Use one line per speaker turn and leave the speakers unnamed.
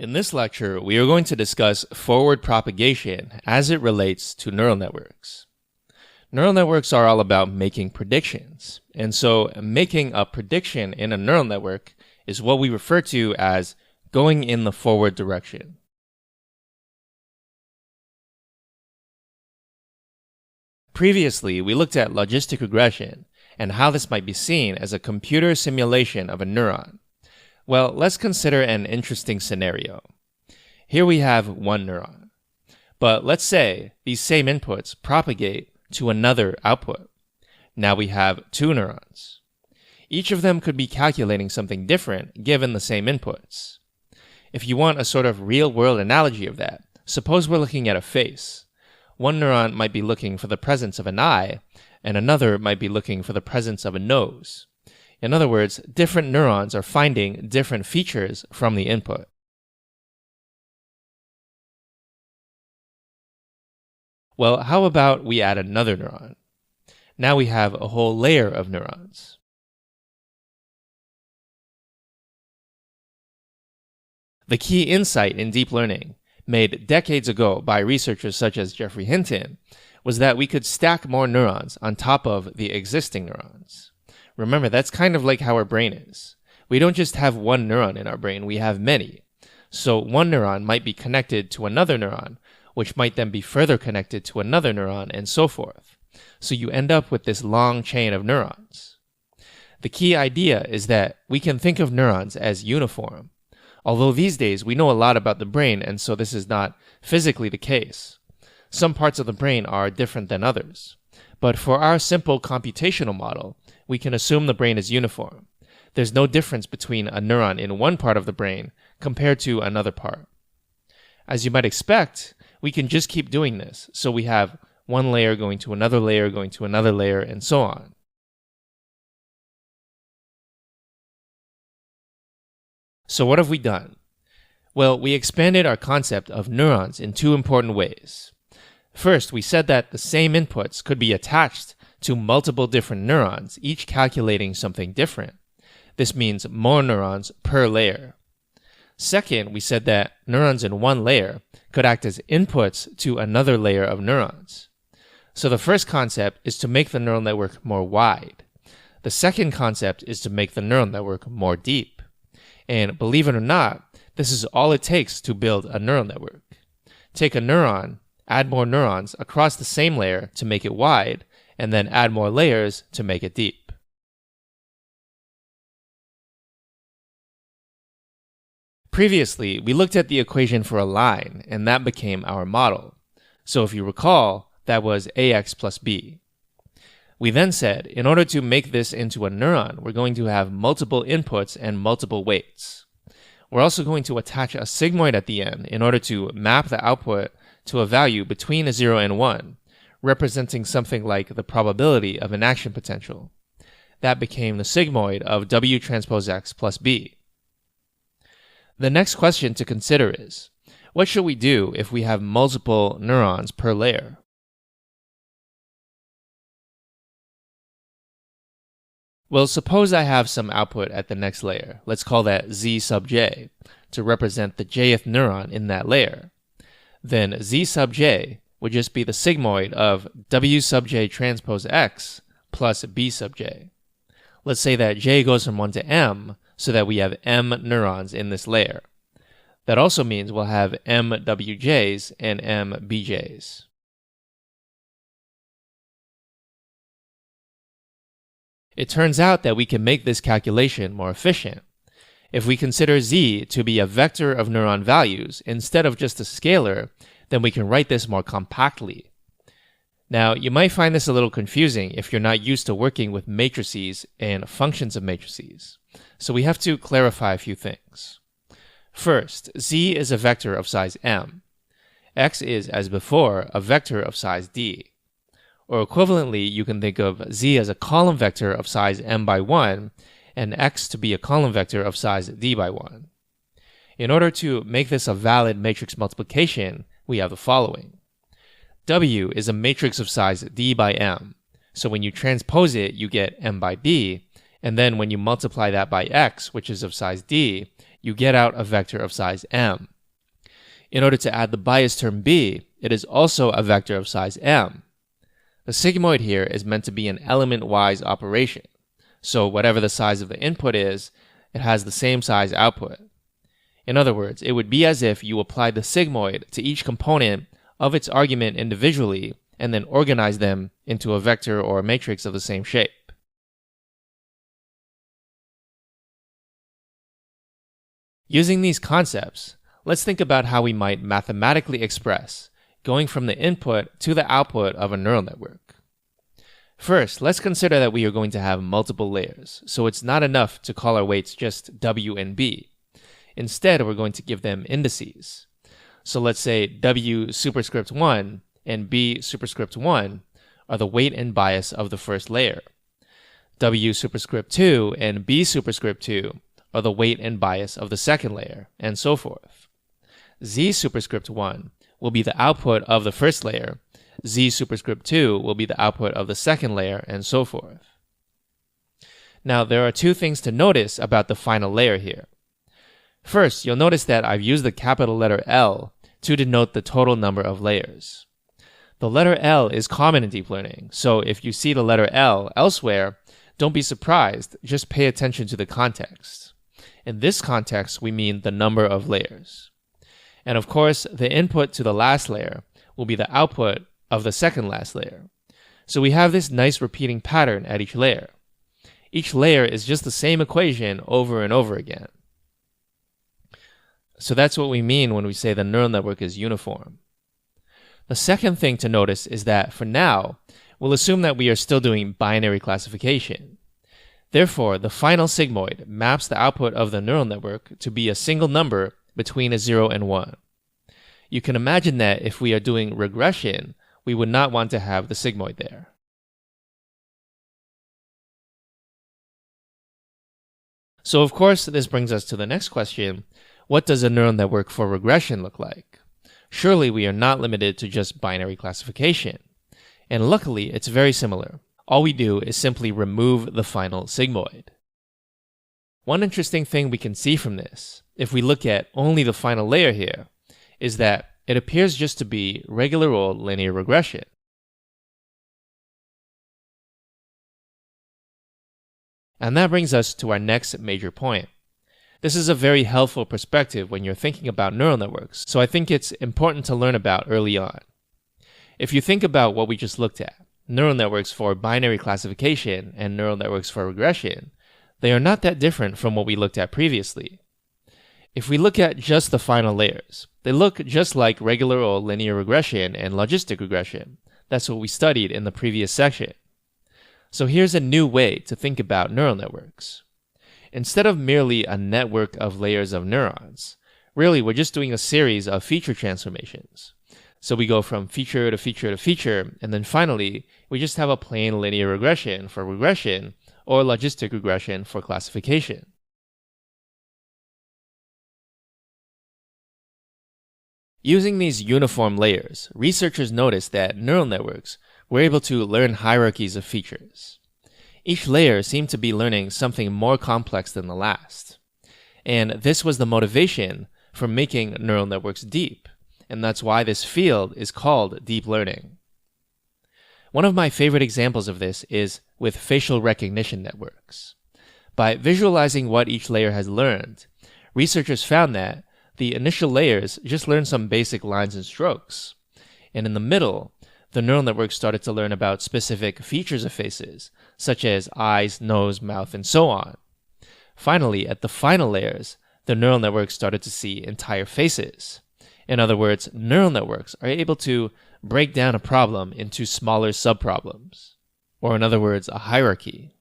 In this lecture, we are going to discuss forward propagation as it relates to neural networks. Neural networks are all about making predictions, and so making a prediction in a neural network is what we refer to as going in the forward direction. Previously, we looked at logistic regression and how this might be seen as a computer simulation of a neuron. Well, let's consider an interesting scenario. Here we have one neuron. But let's say these same inputs propagate to another output. Now we have two neurons. Each of them could be calculating something different given the same inputs. If you want a sort of real-world analogy of that, suppose we're looking at a face. One neuron might be looking for the presence of an eye, and another might be looking for the presence of a nose. In other words, different neurons are finding different features from the input. Well, how about we add another neuron? Now we have a whole layer of neurons. The key insight in deep learning, made decades ago by researchers such as Geoffrey Hinton, was that we could stack more neurons on top of the existing neurons. Remember, that's kind of like how our brain is. We don't just have one neuron in our brain, we have many. So one neuron might be connected to another neuron, which might then be further connected to another neuron, and so forth. So you end up with this long chain of neurons. The key idea is that we can think of neurons as uniform, although these days we know a lot about the brain, and so this is not physically the case. Some parts of the brain are different than others. But for our simple computational model, we can assume the brain is uniform. There's no difference between a neuron in one part of the brain compared to another part. As you might expect, we can just keep doing this, so we have one layer going to another layer, going to another layer, and so on. So what have we done? Well, we expanded our concept of neurons in two important ways. First, we said that the same inputs could be attached to multiple different neurons, each calculating something different. This means more neurons per layer. Second, we said that neurons in one layer could act as inputs to another layer of neurons. So the first concept is to make the neural network more wide. The second concept is to make the neural network more deep. And believe it or not, this is all it takes to build a neural network. Take a neuron, add more neurons across the same layer to make it wide, and then add more layers to make it deep. Previously, we looked at the equation for a line, and that became our model. So if you recall, that was ax plus b. We then said, in order to make this into a neuron, we're going to have multiple inputs and multiple weights. We're also going to attach a sigmoid at the end in order to map the output to a value between a 0 and 1, representing something like the probability of an action potential. That became the sigmoid of W transpose X plus B. The next question to consider is, what should we do if we have multiple neurons per layer? Well, suppose I have some output at the next layer. Let's call that Z sub j, to represent the jth neuron in that layer. Then Z sub j would just be the sigmoid of W sub j transpose X plus B sub j. Let's say that j goes from 1 to m, so that we have m neurons in this layer. That also means we'll have m wj's and m bj's. It turns out that we can make this calculation more efficient. If we consider z to be a vector of neuron values instead of just a scalar, then we can write this more compactly. Now, you might find this a little confusing if you're not used to working with matrices and functions of matrices. So we have to clarify a few things. First, z is a vector of size m. X is, as before, a vector of size d. Or equivalently, you can think of z as a column vector of size m by 1, and x to be a column vector of size d by 1. In order to make this a valid matrix multiplication, we have the following. W is a matrix of size d by m, so when you transpose it, you get m by d, and then when you multiply that by x, which is of size d, you get out a vector of size m. In order to add the bias term b, it is also a vector of size m. The sigmoid here is meant to be an element-wise operation, so whatever the size of the input is, it has the same size output. In other words, it would be as if you applied the sigmoid to each component of its argument individually and then organize them into a vector or a matrix of the same shape. Using these concepts, let's think about how we might mathematically express going from the input to the output of a neural network. First, let's consider that we are going to have multiple layers, so it's not enough to call our weights just W and B. Instead, we're going to give them indices. So let's say W superscript 1 and B superscript 1 are the weight and bias of the first layer. W superscript 2 and B superscript 2 are the weight and bias of the second layer, and so forth. Z superscript 1 will be the output of the first layer, Z superscript 2 will be the output of the second layer, and so forth. Now, there are two things to notice about the final layer here. First, you'll notice that I've used the capital letter L to denote the total number of layers. The letter L is common in deep learning, so if you see the letter L elsewhere, don't be surprised, just pay attention to the context. In this context, we mean the number of layers. And of course, the input to the last layer will be the output of the second last layer. So we have this nice repeating pattern at each layer. Each layer is just the same equation over and over again. So that's what we mean when we say the neural network is uniform. The second thing to notice is that for now, we'll assume that we are still doing binary classification. Therefore, the final sigmoid maps the output of the neural network to be a single number between a 0 and 1. You can imagine that if we are doing regression, we would not want to have the sigmoid there. So of course, this brings us to the next question. What does a neural network for regression look like? Surely we are not limited to just binary classification. And luckily, it's very similar. All we do is simply remove the final sigmoid. One interesting thing we can see from this, if we look at only the final layer here, is that it appears just to be regular old linear regression. And that brings us to our next major point. This is a very helpful perspective when you're thinking about neural networks, so I think it's important to learn about early on. If you think about what we just looked at, neural networks for binary classification and neural networks for regression, they are not that different from what we looked at previously. If we look at just the final layers, they look just like regular old linear regression and logistic regression. That's what we studied in the previous section. So here's a new way to think about neural networks. Instead of merely a network of layers of neurons, really we're just doing a series of feature transformations. So we go from feature to feature to feature, and then finally, we just have a plain linear regression for regression or logistic regression for classification. Using these uniform layers, researchers noticed that neural networks were able to learn hierarchies of features. Each layer seemed to be learning something more complex than the last. And this was the motivation for making neural networks deep. And that's why this field is called deep learning. One of my favorite examples of this is with facial recognition networks. By visualizing what each layer has learned, researchers found that the initial layers just learned some basic lines and strokes. And in the middle, the neural network started to learn about specific features of faces, such as eyes, nose, mouth, and so on. Finally, at the final layers, the neural network started to see entire faces. In other words, neural networks are able to break down a problem into smaller subproblems, or in other words, a hierarchy.